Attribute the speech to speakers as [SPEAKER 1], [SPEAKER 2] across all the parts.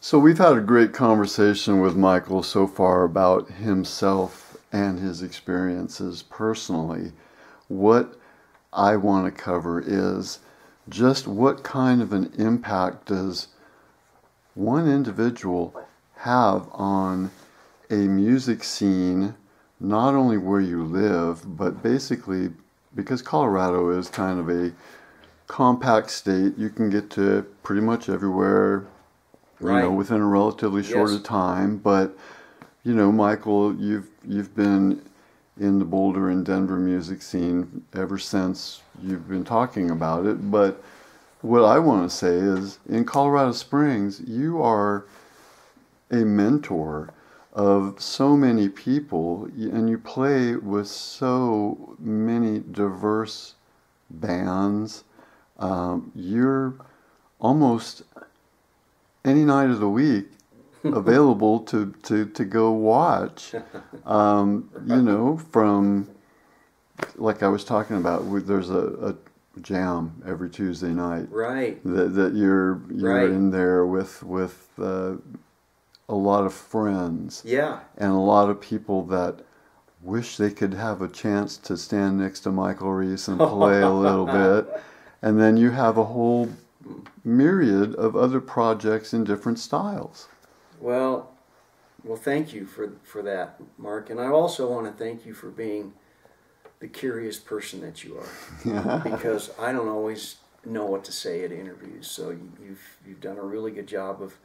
[SPEAKER 1] So we've had a great conversation with Michael so far about himself and his experiences personally. What I want to cover is just what kind of an impact does one individual have on a music scene, not only where you live, but basically because Colorado is kind of a compact state, you can get to pretty much everywhere,
[SPEAKER 2] Right.
[SPEAKER 1] within a relatively short
[SPEAKER 2] Yes.
[SPEAKER 1] time. But Michael, you've been in the Boulder and Denver music scene ever since you've been talking about it. But what I want to say is, in Colorado Springs, you are a mentor of so many people, and you play with so many diverse bands. You're almost any night of the week available to go watch. From, like I was talking about, there's a jam every Tuesday night
[SPEAKER 2] Right.
[SPEAKER 1] that you're
[SPEAKER 2] Right.
[SPEAKER 1] in there with a lot of friends
[SPEAKER 2] Yeah.
[SPEAKER 1] and a lot of people that wish they could have a chance to stand next to Michael Reese and play a little bit. And then you have a whole myriad of other projects in different styles.
[SPEAKER 2] Well, thank you for that, Mark. And I also want to thank you for being the curious person that you are, because I don't always know what to say at interviews. So you've done a really good job of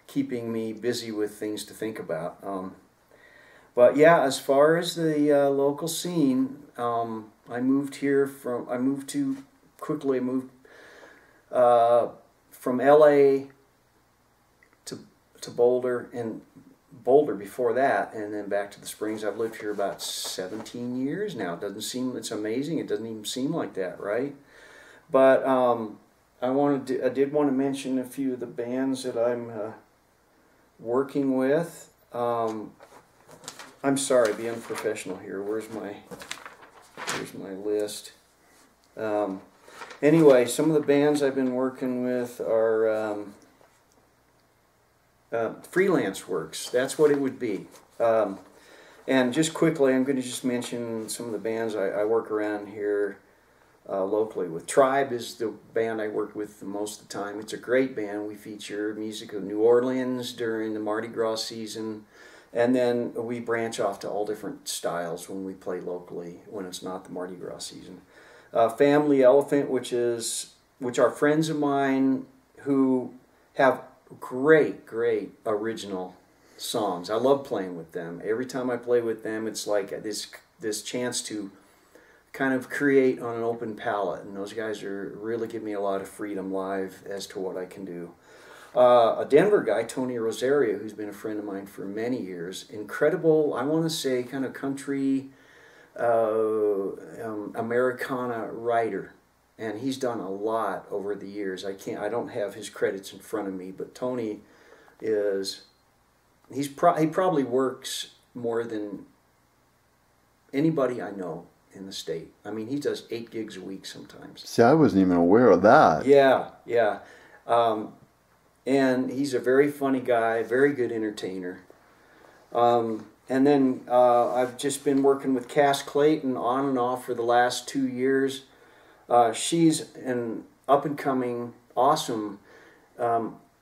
[SPEAKER 2] keeping me busy with things to think about. But yeah, as far as the local scene, I moved here from. I moved to quickly. I moved from L.A. to Boulder, and Boulder before that, and then back to the Springs. I've lived here about 17 years now. It doesn't seem, it's amazing. It doesn't even seem like that, right? But I did want to mention a few of the bands that I'm working with. I'm sorry, be unprofessional here. Where's my list? Anyway, some of the bands I've been working with are freelance works. That's what it would be. And just quickly, I'm going to just mention some of the bands I work around here locally with. Tribe is the band I work with the most of the time. It's a great band. We feature music of New Orleans during the Mardi Gras season, and then we branch off to all different styles when we play locally when it's not the Mardi Gras season. Family Elephant, which are friends of mine who have great original songs. I love playing with them. Every time I play with them, it's like this chance to kind of create on an open palette, and those guys really give me a lot of freedom live as to what I can do. A Denver guy, Tony Rosario, who's been a friend of mine for many years, incredible, I want to say, kind of country Americana writer, and he's done a lot over the years. I don't have his credits in front of me, but Tony he probably works more than anybody I know in the state. I mean, he does 8 gigs a week sometimes.
[SPEAKER 1] See, I wasn't even aware of that.
[SPEAKER 2] Yeah. And he's a very funny guy, very good entertainer. And then I've just been working with Cass Clayton on and off for the last 2 years. She's an up-and-coming, awesome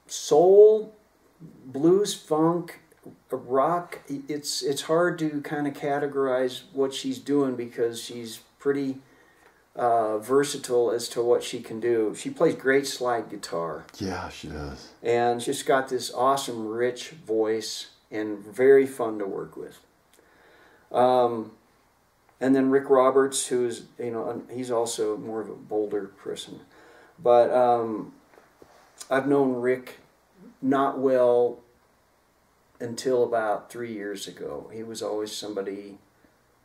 [SPEAKER 2] soul, blues, funk, rock. It's hard to kind of categorize what she's doing because she's pretty versatile as to what she can do. She plays great slide guitar.
[SPEAKER 1] Yeah, she does.
[SPEAKER 2] And she's got this awesome, rich voice and very fun to work with. And then Rick Roberts, who's, he's also more of a Boulder person. But I've known Rick not well until about 3 years ago. He was always somebody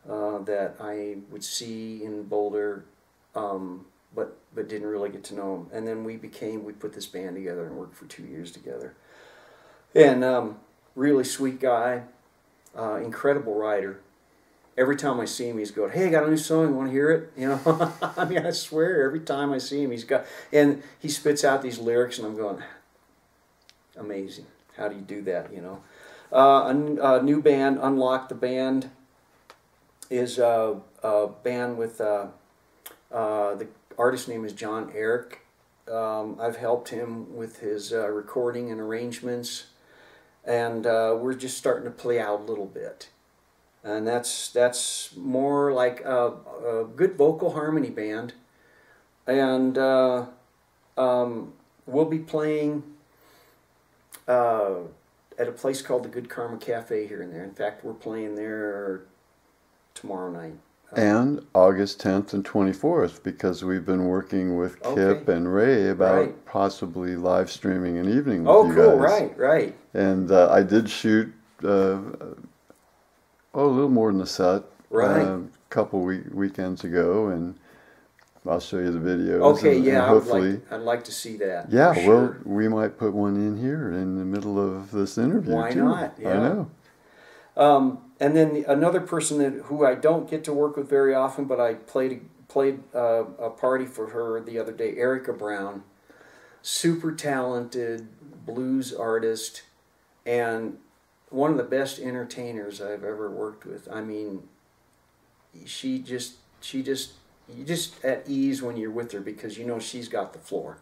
[SPEAKER 2] that I would see in Boulder, but didn't really get to know him. And then we put this band together and worked for 2 years together. And really sweet guy, incredible writer. Every time I see him, he's going, "Hey, I got a new song. You want to hear it?" I mean, I swear, every time I see him, and he spits out these lyrics, and I'm going, amazing. how do you do that, you know? A new band, Unlock the Band, is a band with the artist name is John Eric. I've helped him with his recording and arrangements, and we're just starting to play out a little bit. And that's more like a good vocal harmony band, and we'll be playing at a place called the Good Karma Cafe here and there. In fact, we're playing there tomorrow night.
[SPEAKER 1] And August 10th and 24th, because we've been working with Kip and Ray about possibly live streaming an evening with you guys.
[SPEAKER 2] Right.
[SPEAKER 1] And I did shoot a little more than a set a couple weekends ago, and I'll show you the videos.
[SPEAKER 2] Okay,
[SPEAKER 1] and hopefully,
[SPEAKER 2] I'd like to see that.
[SPEAKER 1] Yeah, well, we might put one in here in the middle of this interview.
[SPEAKER 2] Why
[SPEAKER 1] too.
[SPEAKER 2] not? Yeah.
[SPEAKER 1] I know.
[SPEAKER 2] And then another person who I don't get to work with very often, but I played a party for her the other day, Erica Brown, super talented blues artist, and one of the best entertainers I've ever worked with. I mean, you just at ease when you're with her, because you know she's got the floor,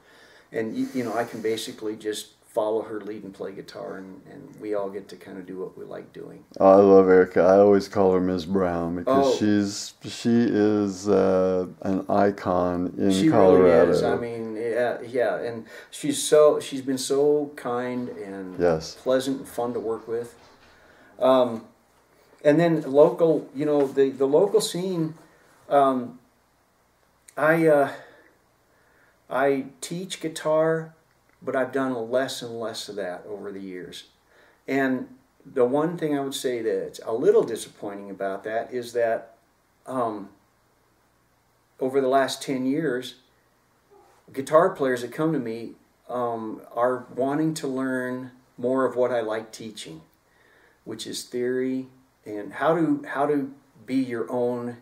[SPEAKER 2] and you know I can basically just follow her lead and play guitar, and we all get to kind of do what we like doing.
[SPEAKER 1] I love Erica. I always call her Ms. Brown, because she is an icon in Colorado.
[SPEAKER 2] Really is. I mean, yeah, and she's been so kind and pleasant and fun to work with. And then local, you know, the local scene. I teach guitar, but I've done less and less of that over the years. And the one thing I would say that's a little disappointing about that is that over the last 10 years, guitar players that come to me are wanting to learn more of what I like teaching, which is theory and how to be your own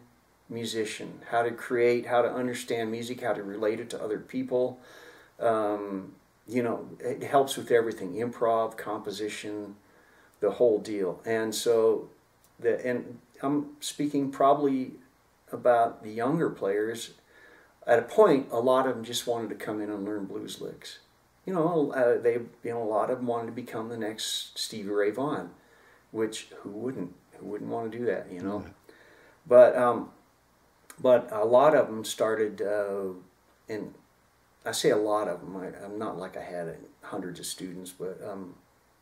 [SPEAKER 2] musician, how to create, how to understand music, how to relate it to other people. You know, it helps with everything: improv, composition, the whole deal. And so, and I'm speaking probably about the younger players. At a point, a lot of them just wanted to come in and learn blues licks. You know, a lot of them wanted to become the next Stevie Ray Vaughan, which who wouldn't want to do that, you know? Mm-hmm. But a lot of them started, and I say a lot of them, I'm not like I had hundreds of students, but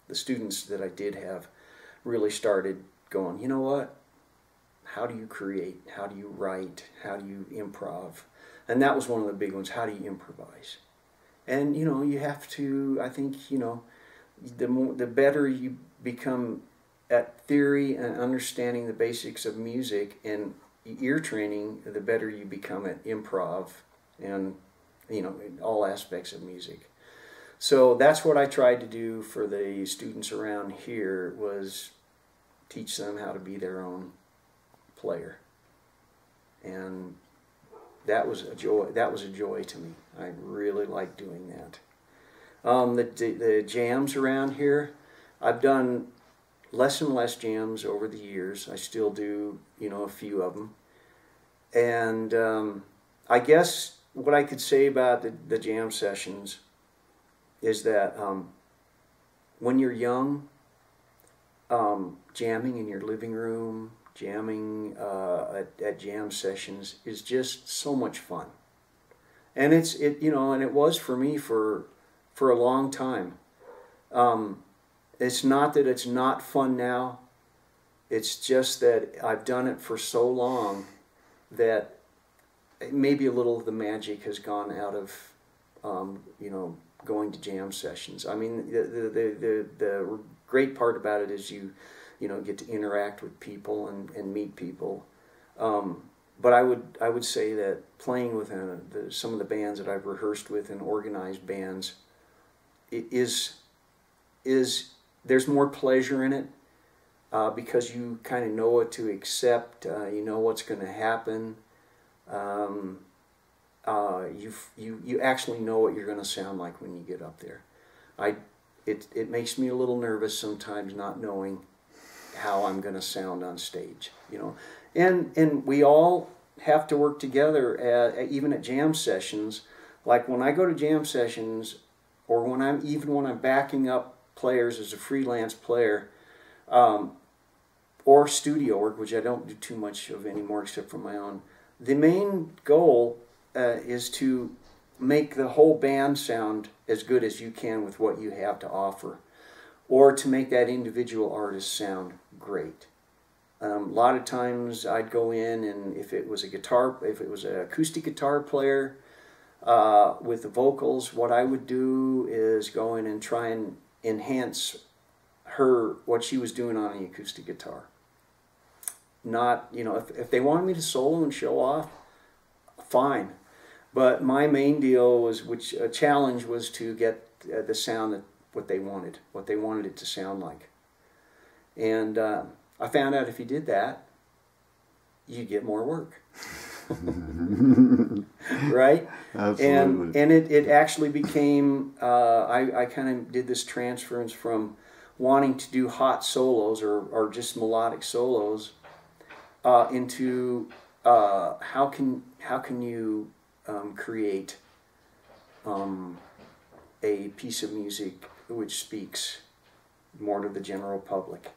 [SPEAKER 2] the students that I did have really started going, you know what, how do you create, how do you write, how do you improv? And that was one of the big ones, how do you improvise? And, you know, you have to, I think, you know, the better you become at theory and understanding the basics of music and ear training, the better you become at improv and, you know, in all aspects of music. So that's what I tried to do for the students around here, was teach them how to be their own player. And that was a joy. That was a joy to me. I really liked doing that. The jams around here, I've done less and less jams over the years. I still do, you know, a few of them. And I guess what I could say about the jam sessions is that when you're young, jamming in your living room, jamming at jam sessions is just so much fun. And you know, and it was for me for a long time. It's not that it's not fun now. It's just that I've done it for so long that maybe a little of the magic has gone out of, you know, going to jam sessions. I mean, the great part about it is you know, get to interact with people and meet people. But I would say that playing with some of the bands that I've rehearsed with and organized bands is there's more pleasure in it because you kind of know what to accept. You know what's going to happen. You actually know what you're going to sound like when you get up there. it makes me a little nervous sometimes, not knowing how I'm going to sound on stage, you know. And we all have to work together even at jam sessions. Like when I go to jam sessions, or when I'm backing up players as a freelance player, or studio work, which I don't do too much of anymore except for my own. The main goal is to make the whole band sound as good as you can with what you have to offer, or to make that individual artist sound great. A lot of times I'd go in, and if it was an acoustic guitar player with the vocals, what I would do is go in and try and enhance what she was doing on the acoustic guitar. Not, you know, if they wanted me to solo and show off, fine. But my main deal was, challenge was to get the sound that what they wanted it to sound like. And I found out if you did that, you'd get more work. Right?
[SPEAKER 1] Absolutely.
[SPEAKER 2] And it actually became, I kind of did this transference from wanting to do hot solos or just melodic solos into how can you create a piece of music which speaks more to the general public,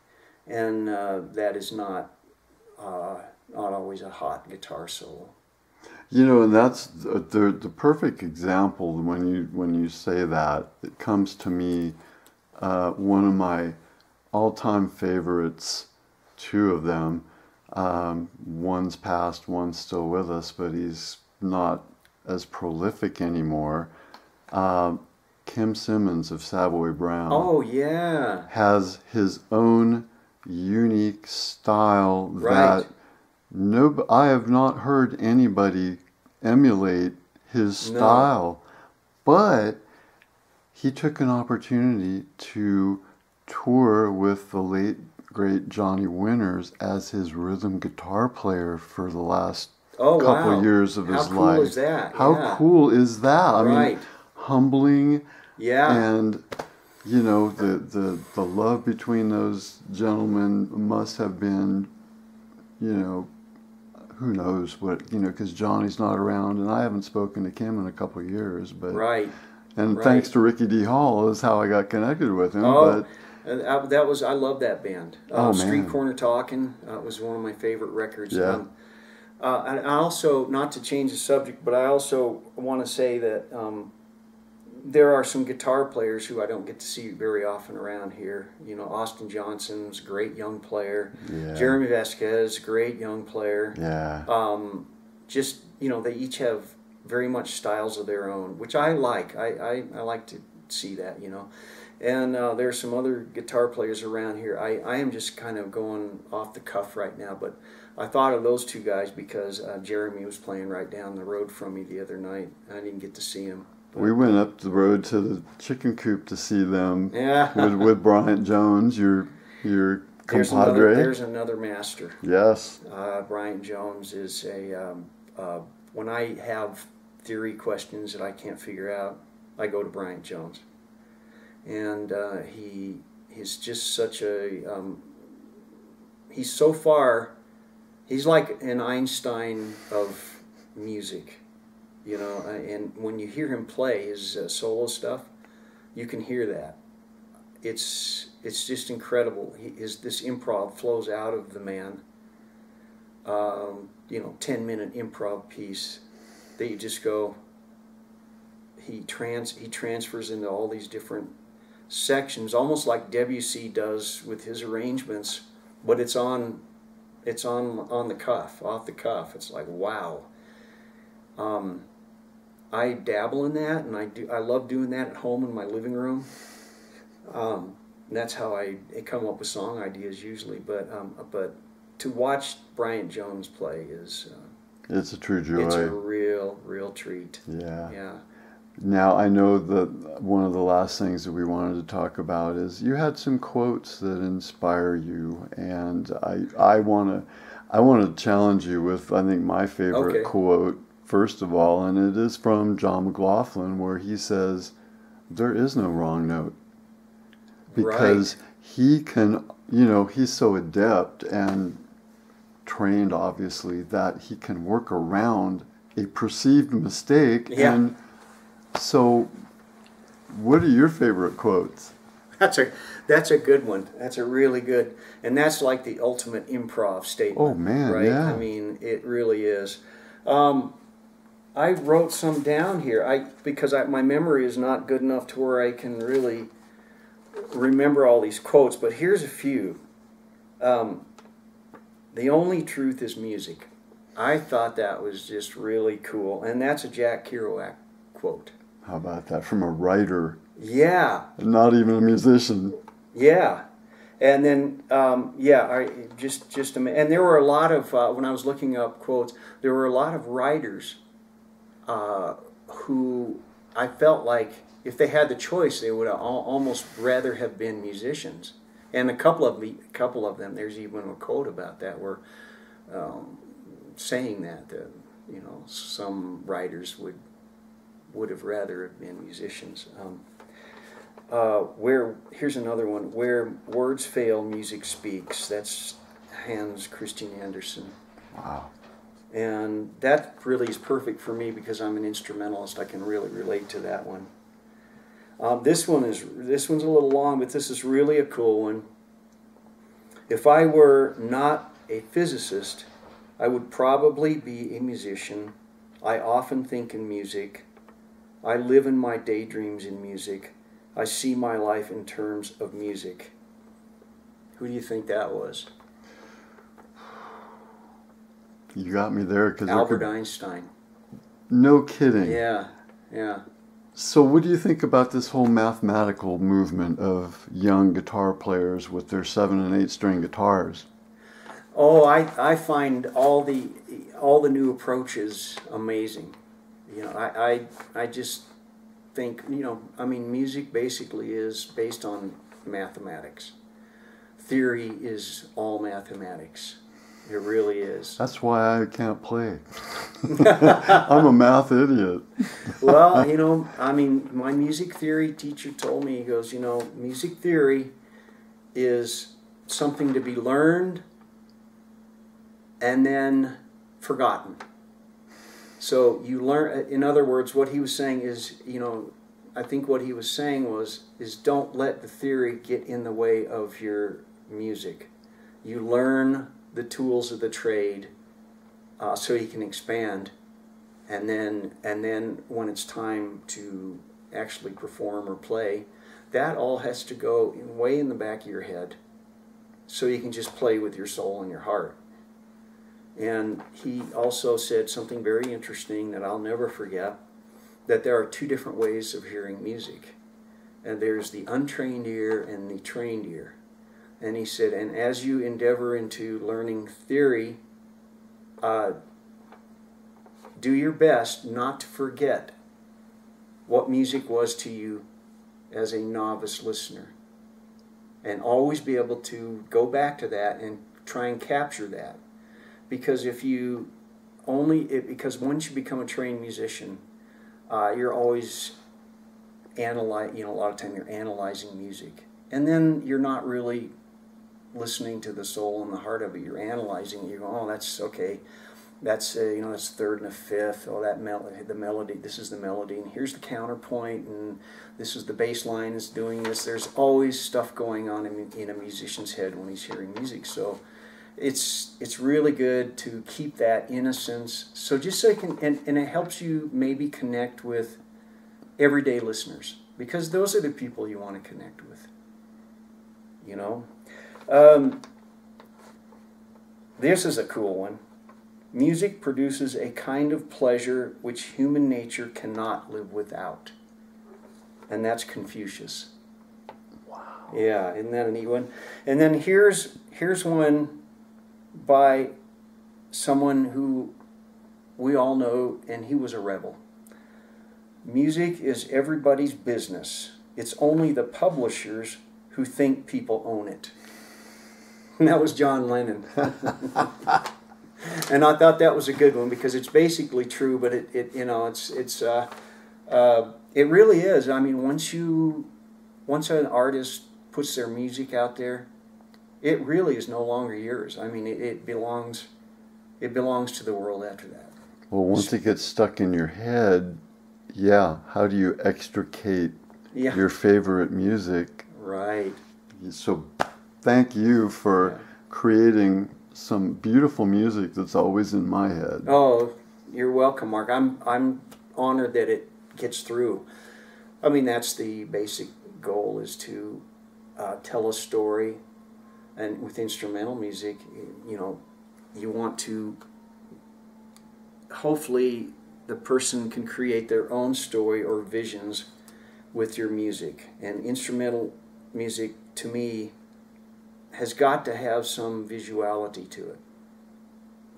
[SPEAKER 2] and that is not always a hot guitar solo.
[SPEAKER 1] You know, and that's the perfect example. When you say that, it comes to me one of my all-time favorites, two of them. One's passed, one's still with us, but he's not as prolific anymore. Kim Simmons of Savoy Brown.
[SPEAKER 2] Oh yeah,
[SPEAKER 1] has his own unique style
[SPEAKER 2] right.
[SPEAKER 1] that I have not heard anybody emulate his style. No. But he took an opportunity to tour with the late great Johnny Winters as his rhythm guitar player for the last couple of years of his life. How
[SPEAKER 2] cool is that?
[SPEAKER 1] How cool is that? I mean, humbling.
[SPEAKER 2] Yeah.
[SPEAKER 1] And you know, the love between those gentlemen must have been, you know, who knows what, you know, because Johnny's not around, and I haven't spoken to Kim in a couple of years, but thanks to Ricky D. Hall is how I got connected with him.
[SPEAKER 2] Oh, but I love that band. Street Corner Talkin' was one of my favorite records.
[SPEAKER 1] Yeah.
[SPEAKER 2] And I also, not to change the subject, but I also want to say that there are some guitar players who I don't get to see very often around here. You know, Austin Johnson's a great young player.
[SPEAKER 1] Yeah.
[SPEAKER 2] Jeremy Vasquez, great young player.
[SPEAKER 1] Yeah.
[SPEAKER 2] Just, you know, they each have very much styles of their own, which I like. I like to see that, you know. And there are some other guitar players around here. I am just kind of going off the cuff right now, but I thought of those two guys because Jeremy was playing right down the road from me the other night. I didn't get to see him.
[SPEAKER 1] We went up the road to the chicken coop to see them.
[SPEAKER 2] Yeah.
[SPEAKER 1] with Bryant Jones, your compadre.
[SPEAKER 2] There's another master.
[SPEAKER 1] Yes.
[SPEAKER 2] Bryant Jones is when I have theory questions that I can't figure out, I go to Bryant Jones. And he's just such a he's like an Einstein of music, you know. And when you hear him play his solo stuff, you can hear that. It's just incredible. This improv flows out of the man. 10-minute improv piece that you just go. He transfers into all these different sections, almost like Debussy does with his arrangements, but it's on the cuff, off the cuff. It's like, wow. I dabble in that, and I love doing that at home in my living room. And that's how I come up with song ideas usually. But to watch Bryant Jones play is
[SPEAKER 1] it's a true joy.
[SPEAKER 2] It's a real treat.
[SPEAKER 1] Yeah.
[SPEAKER 2] Yeah.
[SPEAKER 1] Now, I know that one of the last things that we wanted to talk about is you had some quotes that inspire you, and I want to challenge you with, I think, my favorite quote, first of all, and it is from John McLaughlin, where he says, "There is no wrong note." because he can, he's so adept and trained, obviously, that he can work around a perceived mistake.
[SPEAKER 2] Yeah.
[SPEAKER 1] And so, what are your favorite quotes?
[SPEAKER 2] That's a good one. That's a really good, and that's like the ultimate improv statement.
[SPEAKER 1] Oh man,
[SPEAKER 2] right?
[SPEAKER 1] yeah.
[SPEAKER 2] I mean, it really is. I wrote some down here. Because my memory is not good enough to where I can really remember all these quotes. But here's a few. The only truth is music. I thought that was just really cool, and that's a Jack Kerouac quote.
[SPEAKER 1] How about that? From a writer.
[SPEAKER 2] Yeah.
[SPEAKER 1] Not even a musician.
[SPEAKER 2] Yeah. And then, and there were a lot of, when I was looking up quotes, there were a lot of writers who I felt like if they had the choice, they would almost rather have been musicians. And a couple of them, there's even a quote about that, were saying that some writers would have rather have been musicians. Here's another one. Where words fail, music speaks. That's Hans Christian Andersen.
[SPEAKER 1] Wow.
[SPEAKER 2] And that really is perfect for me because I'm an instrumentalist. I can really relate to that one. This one's a little long, but this is really a cool one. If I were not a physicist, I would probably be a musician. I often think in music. I live in my daydreams in music. I see my life in terms of music. Who do you think that was?
[SPEAKER 1] You got me there because
[SPEAKER 2] Albert Einstein.
[SPEAKER 1] No kidding.
[SPEAKER 2] Yeah.
[SPEAKER 1] So what do you think about this whole mathematical movement of young guitar players with their 7 and 8 string guitars?
[SPEAKER 2] Oh, I find all the new approaches amazing. I just think, music basically is based on mathematics. Theory is all mathematics. It really is.
[SPEAKER 1] That's why I can't play. I'm a math idiot.
[SPEAKER 2] Well, my music theory teacher told me, he goes, music theory is something to be learned and then forgotten. So you learn, in other words, what he was saying is, I think what he was saying is don't let the theory get in the way of your music. You learn the tools of the trade so you can expand, and then when it's time to actually perform or play, that all has to go way in the back of your head so you can just play with your soul and your heart. And he also said something very interesting that I'll never forget, that there are two different ways of hearing music. And there's the untrained ear and the trained ear. And he said, and as you endeavor into learning theory, do your best not to forget what music was to you as a novice listener. And always be able to go back to that and try and capture that. Because because once you become a trained musician, you're always a lot of time you're analyzing music. And then you're not really listening to the soul and the heart of it. You're analyzing it. You go, oh, that's okay. That's that's third and a fifth. Oh, the melody. This is the melody, and here's the counterpoint, and this is the bass line is doing this. There's always stuff going on in a musician's head when he's hearing music. So it's really good to keep that innocence. So just so you can, and it helps you maybe connect with everyday listeners, because those are the people you want to connect with. This is a cool one. Music produces a kind of pleasure which human nature cannot live without. And that's Confucius.
[SPEAKER 1] Wow.
[SPEAKER 2] Yeah, isn't that a neat one? And then here's one by someone who we all know, and he was a rebel. Music is everybody's business. It's only the publishers who think people own it. And that was John Lennon. And I thought that was a good one because it's basically true, but it really is. I mean, once an artist puts their music out there, it really is no longer yours. I mean, it belongs to the world after that.
[SPEAKER 1] Well, once it gets stuck in your head, yeah, how do you extricate your favorite music?
[SPEAKER 2] Right.
[SPEAKER 1] So thank you for creating some beautiful music that's always in my head.
[SPEAKER 2] Oh, you're welcome, Mark. I'm honored that it gets through. I mean, that's the basic goal, is to tell a story. And with instrumental music, you know, you want to, hopefully the person can create their own story or visions with your music. And instrumental music, to me, has got to have some visuality to it.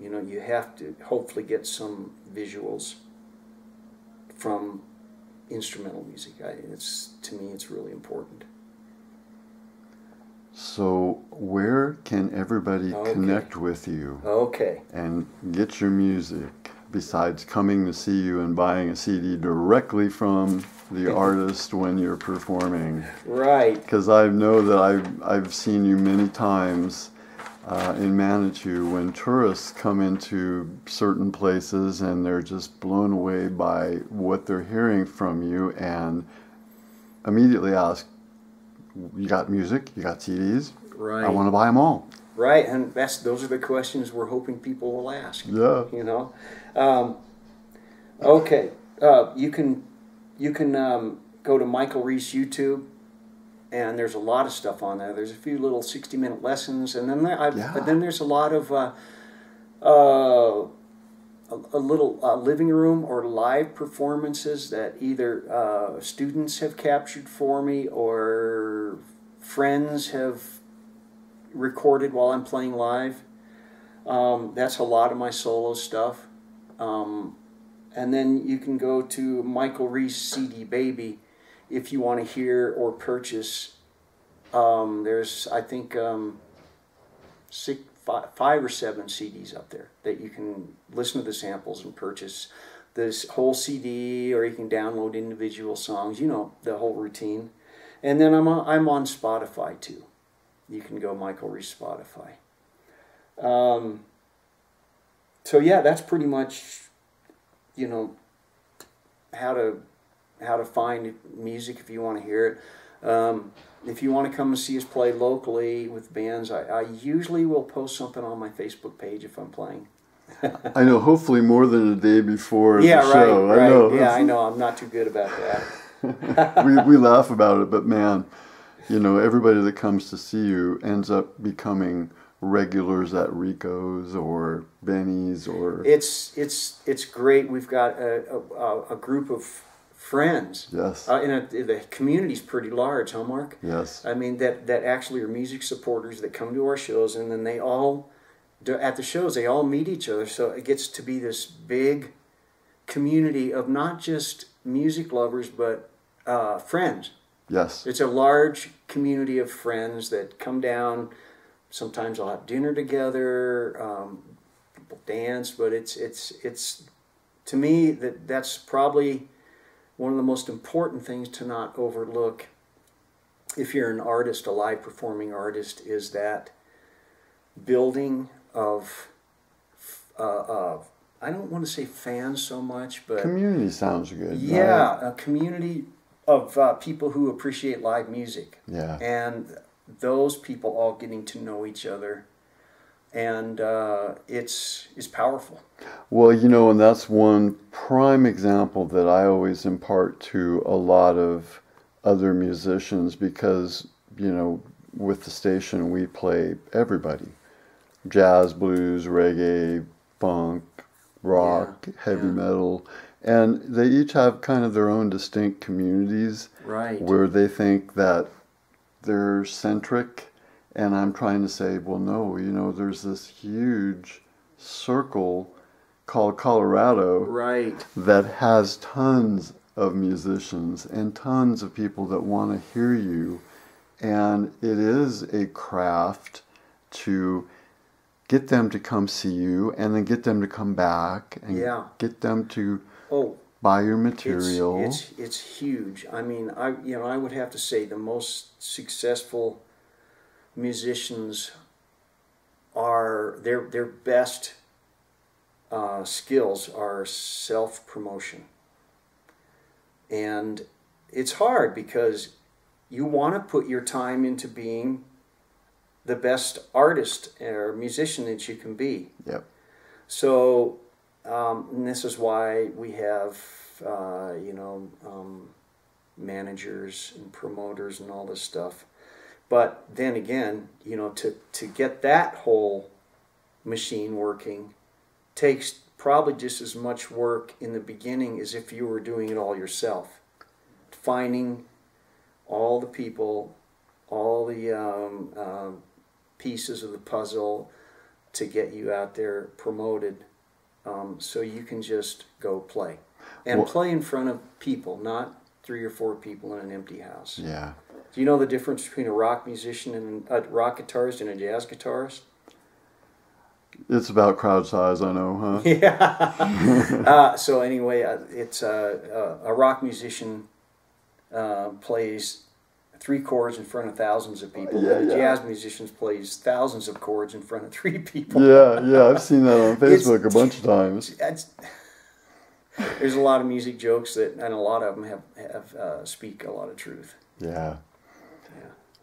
[SPEAKER 2] You know, you have to hopefully get some visuals from instrumental music. To me, it's really important.
[SPEAKER 1] So where can everybody connect with you and get your music, besides coming to see you and buying a CD directly from the artist when you're performing?
[SPEAKER 2] Right.
[SPEAKER 1] Because I know that I've seen you many times in Manitou when tourists come into certain places and they're just blown away by what they're hearing from you and immediately ask, you got music? You got CDs?
[SPEAKER 2] Right.
[SPEAKER 1] I want to buy them all.
[SPEAKER 2] Right, and those are the questions we're hoping people will ask.
[SPEAKER 1] Yeah.
[SPEAKER 2] You know. Okay. You can go to Michael Reese YouTube, and there's a lot of stuff on there. There's a few little 60-minute lessons, and then there's a lot of a little living room or live performances that either students have captured for me or friends have recorded while I'm playing live. That's a lot of my solo stuff. And then you can go to Michael Reese CD Baby if you want to hear or purchase. There's, I think, 5 or 7 CDs up there that you can listen to the samples and purchase this whole CD, or you can download individual songs, you know, the whole routine. And then I'm on Spotify too. You can go Michael Reese Spotify. So yeah, that's pretty much, you know, how to find music if you want to hear it. If you want to come and see us play locally with bands, I usually will post something on my Facebook page if I'm playing.
[SPEAKER 1] I know, hopefully more than a day before the show.
[SPEAKER 2] Right.
[SPEAKER 1] I know.
[SPEAKER 2] Yeah, I know. I'm not too good about that.
[SPEAKER 1] we laugh about it, but man, you know, everybody that comes to see you ends up becoming regulars at Rico's or Benny's or...
[SPEAKER 2] It's great. We've got a group of friends.
[SPEAKER 1] Yes.
[SPEAKER 2] The community's pretty large, huh, Mark?
[SPEAKER 1] Yes.
[SPEAKER 2] I mean, that actually are music supporters that come to our shows, and then they all, at the shows, they all meet each other. So it gets to be this big community of not just music lovers, but friends.
[SPEAKER 1] Yes.
[SPEAKER 2] It's a large community of friends that come down. Sometimes I'll have dinner together. People dance, but it's to me that's probably one of the most important things to not overlook if you're an artist, a live performing artist, is that building of I don't want to say fans so much, but
[SPEAKER 1] community sounds good.
[SPEAKER 2] Yeah,
[SPEAKER 1] right?
[SPEAKER 2] A community of people who appreciate live music.
[SPEAKER 1] Yeah.
[SPEAKER 2] And those people all getting to know each other, and it's powerful.
[SPEAKER 1] Well, you know, and that's one prime example that I always impart to a lot of other musicians, because, you know, with the station we play everybody. Jazz, blues, reggae, funk, rock, heavy metal, and they each have kind of their own distinct communities,
[SPEAKER 2] right,
[SPEAKER 1] where they think that they're centric, and I'm trying to say, well, no, you know, there's this huge circle called Colorado,
[SPEAKER 2] right,
[SPEAKER 1] that has tons of musicians and tons of people that want to hear you, and it is a craft to get them to come see you and then get them to come back and get them to buy your material.
[SPEAKER 2] It's huge. I mean, I would have to say the most successful musicians are their best skills are self-promotion. And it's hard because you want to put your time into being the best artist or musician that you can be.
[SPEAKER 1] Yep.
[SPEAKER 2] So, and this is why we have, managers and promoters and all this stuff. But then again, to get that whole machine working takes probably just as much work in the beginning as if you were doing it all yourself. Finding all the people, all the pieces of the puzzle to get you out there promoted, so you can just go play. And play in front of people, not 3 or 4 people in an empty house.
[SPEAKER 1] Yeah.
[SPEAKER 2] Do you know the difference between a rock musician and a rock guitarist and a jazz guitarist?
[SPEAKER 1] It's about crowd size, I know, huh?
[SPEAKER 2] Yeah. So anyway, it's a rock musician plays 3 chords in front of thousands of people.
[SPEAKER 1] Yeah,
[SPEAKER 2] A jazz musician plays thousands of chords in front of 3 people.
[SPEAKER 1] Yeah, I've seen that on Facebook a bunch of times.
[SPEAKER 2] There's a lot of music jokes and a lot of them have speak a lot of truth.
[SPEAKER 1] Yeah.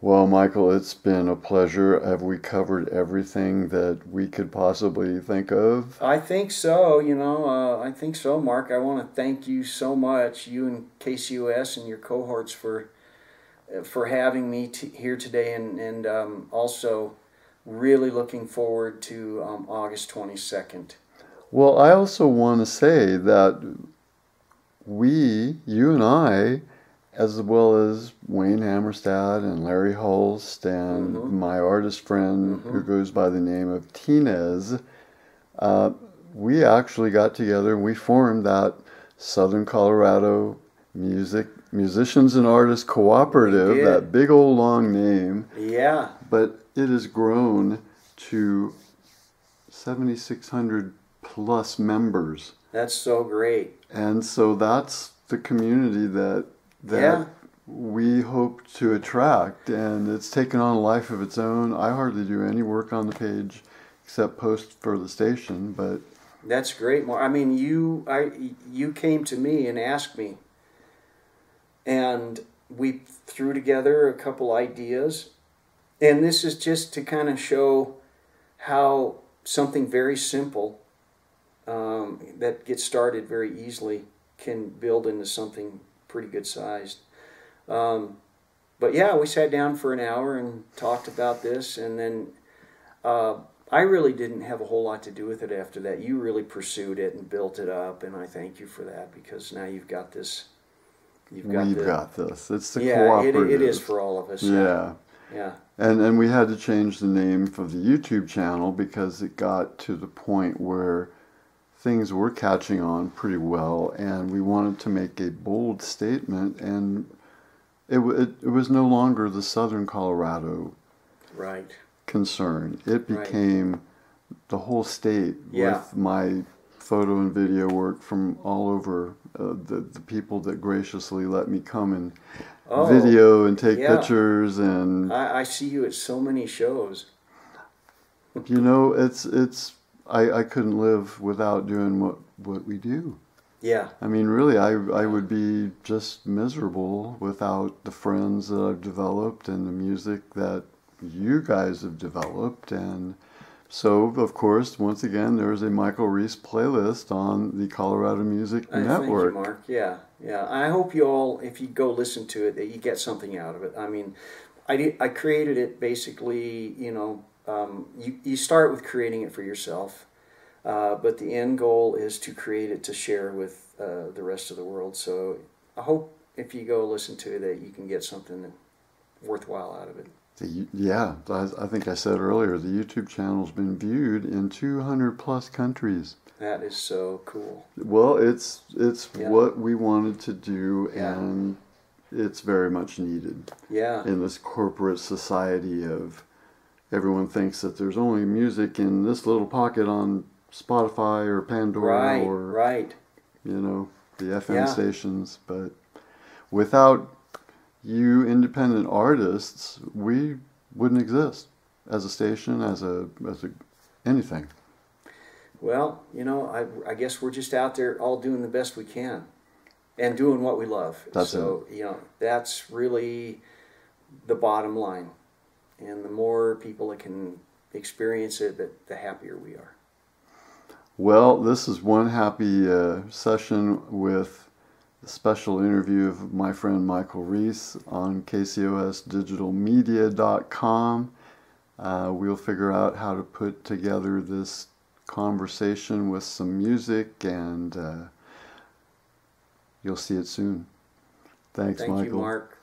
[SPEAKER 1] Well, Michael, it's been a pleasure. Have we covered everything that we could possibly think of?
[SPEAKER 2] I think so. I think so, Mark. I want to thank you so much, you and KCOS and your cohorts for having me here today, and also really looking forward to August 22nd.
[SPEAKER 1] Well, I also want to say that you and I, as well as Wayne Hammerstad and Larry Hulst and my artist friend who goes by the name of Tinez, we actually got together and we formed that Southern Colorado Musicians and Artists Cooperative, that big old long name.
[SPEAKER 2] Yeah.
[SPEAKER 1] But it has grown to 7,600 plus members.
[SPEAKER 2] That's so great.
[SPEAKER 1] And so that's the community that we hope to attract, and it's taken on a life of its own. I hardly do any work on the page except post for the station, but
[SPEAKER 2] that's great. I mean, you came to me and asked me, and we threw together a couple ideas, and this is just to kind of show how something very simple that gets started very easily can build into something pretty good sized. But yeah, we sat down for an hour and talked about this, and then I really didn't have a whole lot to do with it after that. You really pursued it and built it up, and I thank you for that, because now you've got this. We've got this.
[SPEAKER 1] It's the cooperative.
[SPEAKER 2] It is for all of us.
[SPEAKER 1] Yeah.
[SPEAKER 2] Yeah.
[SPEAKER 1] And we had to change the name for the YouTube channel because it got to the point where things were catching on pretty well, and we wanted to make a bold statement, and it was no longer the Southern Colorado concern. It became the whole state with my photo and video work from all over, the people that graciously let me come and video and take pictures. And
[SPEAKER 2] I see you at so many shows.
[SPEAKER 1] I couldn't live without doing what we do.
[SPEAKER 2] Yeah.
[SPEAKER 1] I mean, really, I would be just miserable without the friends that I've developed and the music that you guys have developed. And so, of course, once again, there's a Michael Reese playlist on the Colorado Music Network.
[SPEAKER 2] Thank you, Mark. Yeah. I hope you all, if you go listen to it, that you get something out of it. I mean, I created it basically, you start with creating it for yourself, but the end goal is to create it to share with the rest of the world. So I hope if you go listen to it that you can get something worthwhile out of it.
[SPEAKER 1] I think I said earlier, the YouTube channel's been viewed in 200 plus countries.
[SPEAKER 2] That is so cool.
[SPEAKER 1] Well, it's what we wanted to do, and it's very much needed.
[SPEAKER 2] Yeah.
[SPEAKER 1] In this corporate society of everyone thinks that there's only music in this little pocket on Spotify or Pandora
[SPEAKER 2] Right.
[SPEAKER 1] the FM
[SPEAKER 2] Yeah.
[SPEAKER 1] stations, but without you independent artists, we wouldn't exist as a station, as a anything.
[SPEAKER 2] Well, I guess we're just out there all doing the best we can and doing what we love.
[SPEAKER 1] That's
[SPEAKER 2] so, that's really the bottom line. And the more people that can experience it, the happier we are.
[SPEAKER 1] Well, this is one happy session with a special interview of my friend Michael Reese on KCOSdigitalmedia.com. We'll figure out how to put together this conversation with some music, and you'll see it soon. Thanks,
[SPEAKER 2] Thank
[SPEAKER 1] Michael.
[SPEAKER 2] you, Mark.